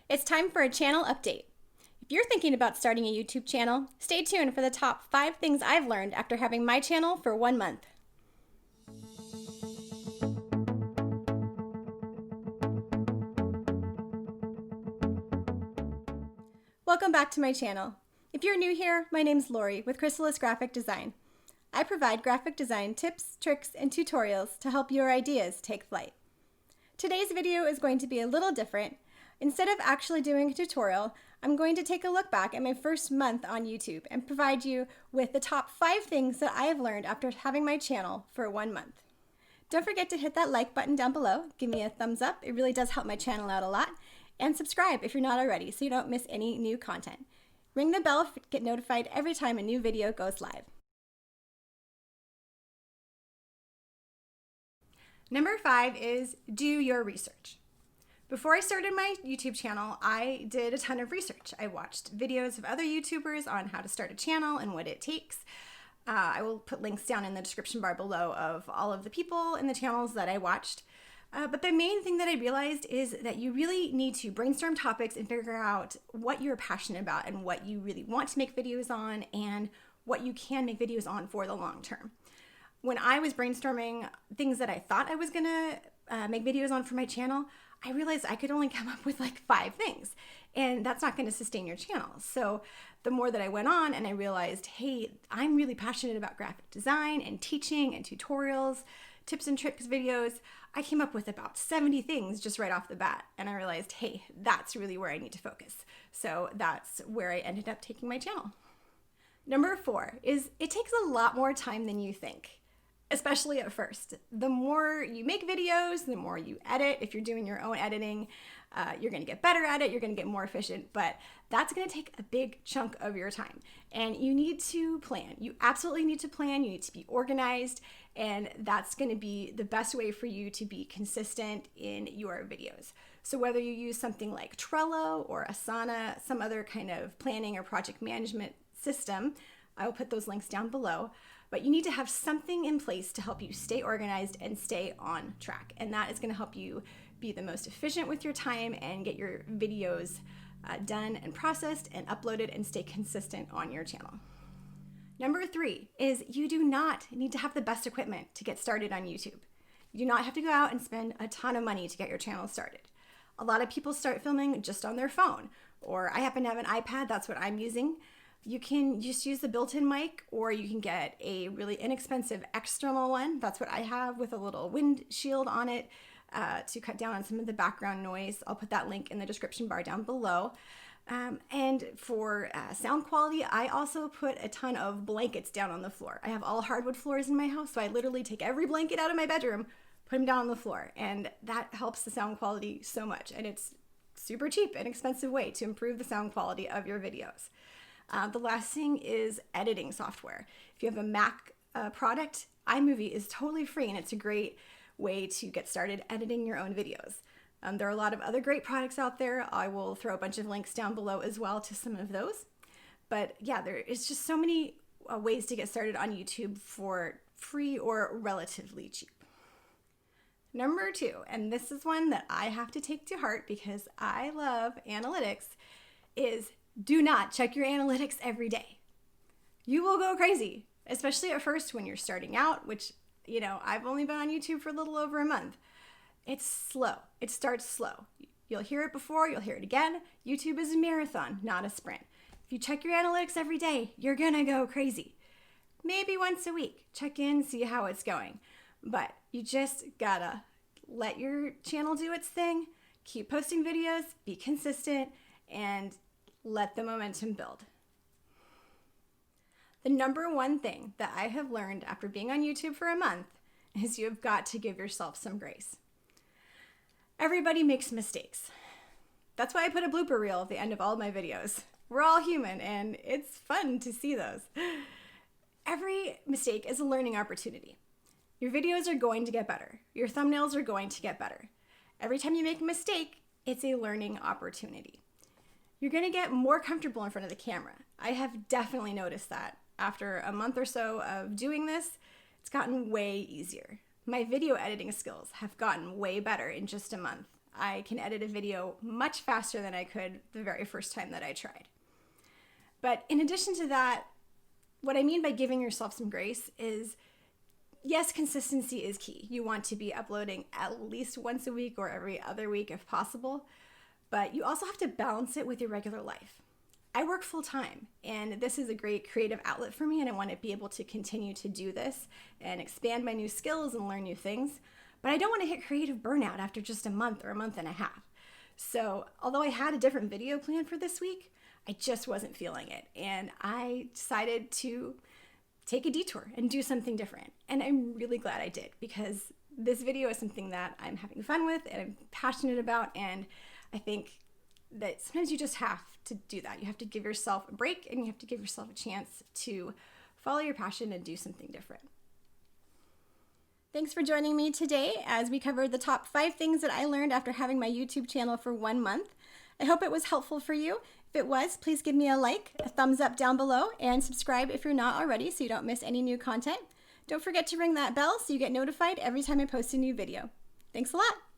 It's time for a channel update. If you're thinking about starting a YouTube channel, stay tuned for the top 5 things I've learned after having my channel for 1 month. Welcome back to my channel. If you're new here, my name's Lori with Chrysalis Graphic Design. I provide graphic design tips, tricks, and tutorials to help your ideas take flight. Today's video is going to be a little different. Instead of actually doing a tutorial, I'm going to take a look back at my first month on YouTube and provide you with the top 5 things that I have learned after having my channel for 1 month. Don't forget to hit that like button down below, give me a thumbs up, it really does help my channel out a lot, and subscribe if you're not already so you don't miss any new content. Ring the bell to get notified every time a new video goes live. Number 5 is do your research. Before I started my YouTube channel, I did a ton of research. I watched videos of other YouTubers on how to start a channel and what it takes. I will put links down in the description bar below of all of the people and the channels that I watched. But the main thing that I realized is that you really need to brainstorm topics and figure out what you're passionate about and what you really want to make videos on and what you can make videos on for the long term. When I was brainstorming things that I thought I was gonna make videos on for my channel, I realized I could only come up with like 5 things, and that's not going to sustain your channel. So the more that I went on and I realized, hey, I'm really passionate about graphic design and teaching and tutorials, tips and tricks videos, I came up with about 70 things just right off the bat. And I realized, hey, that's really where I need to focus. So that's where I ended up taking my channel. Number 4 is it takes a lot more time than you think. Especially at first. The more you make videos, the more you edit. If you're doing your own editing, you're gonna get better at it, you're gonna get more efficient, but that's gonna take a big chunk of your time. And you need to plan. You absolutely need to plan, you need to be organized, and that's gonna be the best way for you to be consistent in your videos. So whether you use something like Trello or Asana, some other kind of planning or project management system, I will put those links down below. But you need to have something in place to help you stay organized and stay on track. And that is going to help you be the most efficient with your time and get your videos done and processed and uploaded and stay consistent on your channel. Number 3 is you do not need to have the best equipment to get started on YouTube. You do not have to go out and spend a ton of money to get your channel started. A lot of people start filming just on their phone, or I happen to have an iPad, that's what I'm using. You can just use the built-in mic, or you can get a really inexpensive external one. That's what I have with a little windshield on it to cut down on some of the background noise. I'll put that link in the description bar down below. And for sound quality, I also put a ton of blankets down on the floor. I have all hardwood floors in my house, so I literally take every blanket out of my bedroom, put them down on the floor, and that helps the sound quality so much. And it's super cheap and expensive way to improve the sound quality of your videos. The last thing is editing software. If you have a Mac product, iMovie is totally free and it's a great way to get started editing your own videos. There are a lot of other great products out there. I will throw a bunch of links down below as well to some of those. But yeah, there is just so many ways to get started on YouTube for free or relatively cheap. Number 2, and this is one that I have to take to heart because I love analytics, is do not check your analytics every day. You will go crazy, especially at first when you're starting out, which, you know, I've only been on YouTube for a little over a month. It's slow. It starts slow. You'll hear it before, you'll hear it again. YouTube is a marathon, not a sprint. If you check your analytics every day, you're gonna go crazy. Maybe once a week, check in, see how it's going. But you just gotta let your channel do its thing, keep posting videos, be consistent, and let the momentum build. The number 1 thing that I have learned after being on YouTube for a month is you have got to give yourself some grace. Everybody makes mistakes. That's why I put a blooper reel at the end of all my videos. We're all human and it's fun to see those. Every mistake is a learning opportunity. Your videos are going to get better. Your thumbnails are going to get better. Every time you make a mistake, it's a learning opportunity. You're gonna get more comfortable in front of the camera. I have definitely noticed that. After a month or so of doing this, it's gotten way easier. My video editing skills have gotten way better in just a month. I can edit a video much faster than I could the very first time that I tried. But in addition to that, what I mean by giving yourself some grace is, yes, consistency is key. You want to be uploading at least once a week or every other week if possible, but you also have to balance it with your regular life. I work full time, and this is a great creative outlet for me, and I want to be able to continue to do this and expand my new skills and learn new things, but I don't want to hit creative burnout after just a month or a month and a half. So although I had a different video plan for this week, I just wasn't feeling it, and I decided to take a detour and do something different. And I'm really glad I did, because this video is something that I'm having fun with and I'm passionate about, and I think that sometimes you just have to do that. You have to give yourself a break, and you have to give yourself a chance to follow your passion and do something different. Thanks for joining me today as we covered the top 5 things that I learned after having my YouTube channel for 1 month. I hope it was helpful for you. If it was, please give me a like, a thumbs up down below, and subscribe if you're not already so you don't miss any new content. Don't forget to ring that bell so you get notified every time I post a new video. Thanks a lot!